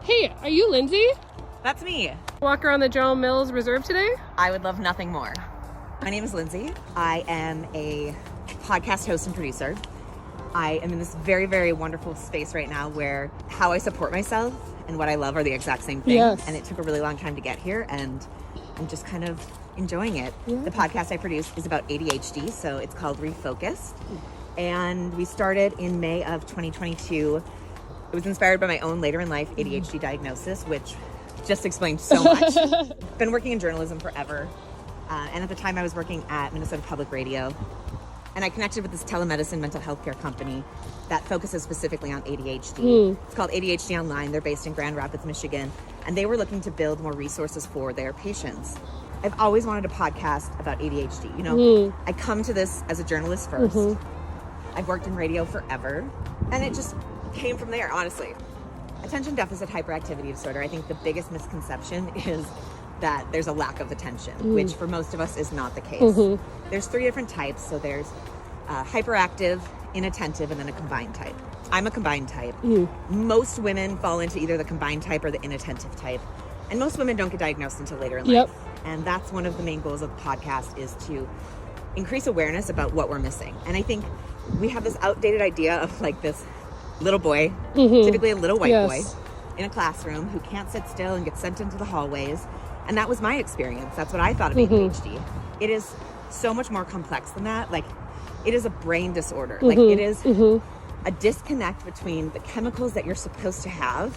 Hey, are you Lindsay? That's me. Walk around the General Mills Reserve today? I would love nothing more. My name is Lindsay. I am a podcast host and producer. I am in this very, very wonderful space right now where how I support myself and what I love are the exact same thing. Yes. And it took a really long time to get here, and I'm just kind of enjoying it. Yeah. The podcast I produce is about ADHD, so it's called Refocused. And we started in May of 2022. It was inspired by my own later in life ADHD diagnosis, which just explained so much. Been working in journalism forever. And at the time I was working at Minnesota Public Radio. And I connected with this telemedicine mental health care company that focuses specifically on ADHD. It's called ADHD Online. They're based in Grand Rapids, Michigan. And they were looking to build more resources for their patients. I've always wanted a podcast about ADHD. You know, I come to this as a journalist first. I've worked in radio forever. And it just came from there, honestly. Attention deficit hyperactivity disorder, I think the biggest misconception is that there's a lack of attention, which for most of us is not the case. There's 3 different types. So there's hyperactive, inattentive, and then a combined type. I'm a combined type. Most women fall into either the combined type or the inattentive type. And most women don't get diagnosed until later in life. And that's one of the main goals of the podcast, is to increase awareness about what we're missing. And I think we have this outdated idea of like this little boy, typically a little white boy, in a classroom who can't sit still and gets sent into the hallways. And that was my experience. That's what I thought of ADHD. It is so much more complex than that. Like, it is a brain disorder. Like, it is a disconnect between the chemicals that you're supposed to have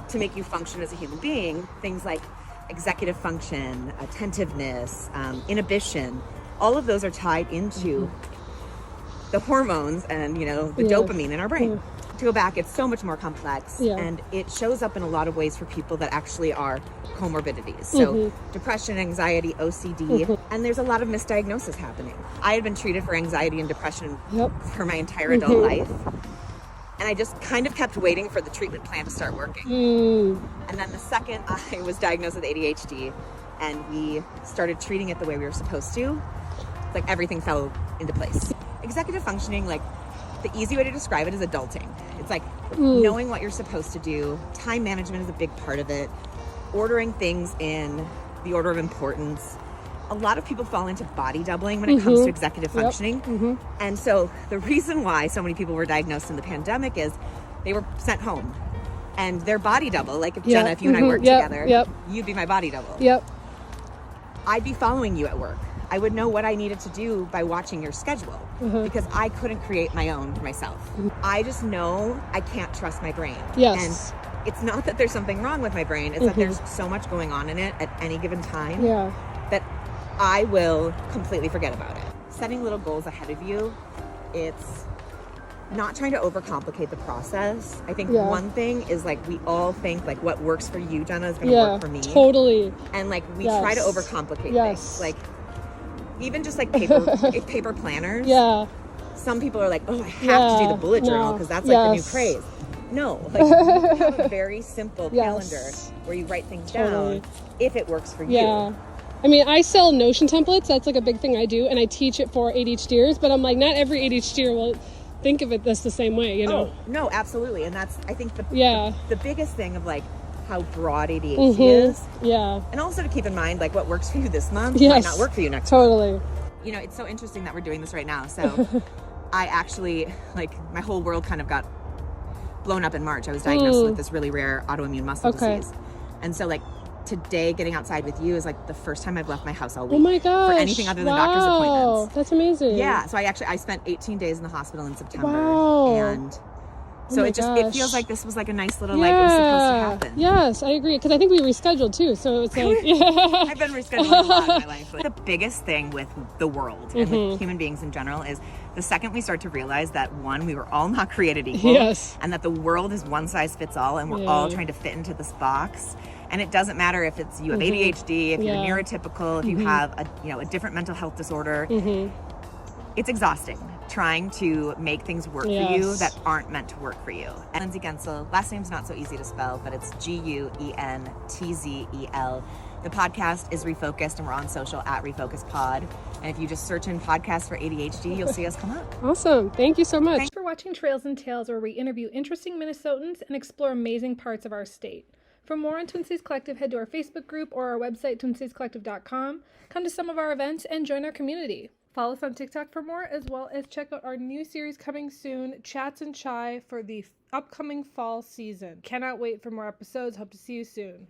to make you function as a human being. Things like executive function, attentiveness, inhibition. All of those are tied into the hormones and, you know, the dopamine in our brain. To go back, it's so much more complex, and it shows up in a lot of ways for people that actually are comorbidities. So depression, anxiety, OCD, and there's a lot of misdiagnosis happening. I had been treated for anxiety and depression for my entire adult life, and I just kind of kept waiting for the treatment plan to start working. And then the second I was diagnosed with ADHD and we started treating it the way we were supposed to, like, everything fell into place. Executive functioning, like, the easy way to describe it is adulting. It's like knowing what you're supposed to do. Time management is a big part of it. Ordering things in the order of importance. A lot of people fall into body doubling when it comes to executive functioning. And so the reason why so many people were diagnosed in the pandemic is they were sent home. And their body double, like if Jenna, if you and I worked together, you'd be my body double. I'd be following you at work. I would know what I needed to do by watching your schedule because I couldn't create my own for myself. I just know I can't trust my brain. And it's not that there's something wrong with my brain. It's that there's so much going on in it at any given time that I will completely forget about it. Setting little goals ahead of you, it's not trying to overcomplicate the process. I think one thing is, like, we all think like what works for you, Jenna, is going to work for me. And like we try to overcomplicate things. Like, even just like paper planners. Some people are like, oh, I have to do the bullet journal because that's like the new craze. No, like, you have a very simple calendar where you write things down if it works for you. I mean, I sell Notion templates. That's like a big thing I do, and I teach it for ADHDers, but I'm like, not every ADHDer will think of it the same way, you know? No, absolutely. And that's, I think, the biggest thing of like how broad ADHD is. And also to keep in mind, like, what works for you this month might not work for you next month. You know, it's so interesting that we're doing this right now. So I actually, like, my whole world kind of got blown up in March. I was diagnosed with this really rare autoimmune muscle disease. And so, like, today getting outside with you is like the first time I've left my house all week. Oh my gosh. For anything other than doctor's appointments. That's amazing. Yeah. So I spent 18 days in the hospital in September. And so it feels like this was like a nice little, like, it was supposed to happen. Yes, I agree. Because I think we rescheduled too. So it's like, I've been rescheduling a lot in my life. The biggest thing with the world and with human beings in general is the second we start to realize that, one, we were all not created equal. And that the world is one size fits all and we're all trying to fit into this box. And it doesn't matter if it's you have ADHD, if you're neurotypical, if you have a different mental health disorder. It's exhausting trying to make things work for you that aren't meant to work for you. And Lindsay Guentzel, last name's not so easy to spell, but it's Guentzel. The podcast is Refocused, and we're on social at Refocused Pod. And if you just search in podcast for ADHD, you'll see us come up. Awesome. Thank you so much. for watching Trails and Tales, where we interview interesting Minnesotans and explore amazing parts of our state. For more on Twin Cities Collective, head to our Facebook group or our website, twincitiescollective.com. Come to some of our events and join our community. Follow us on TikTok for more, as well as check out our new series coming soon, Chats and Chai, for the upcoming fall season. Cannot wait for more episodes. Hope to see you soon.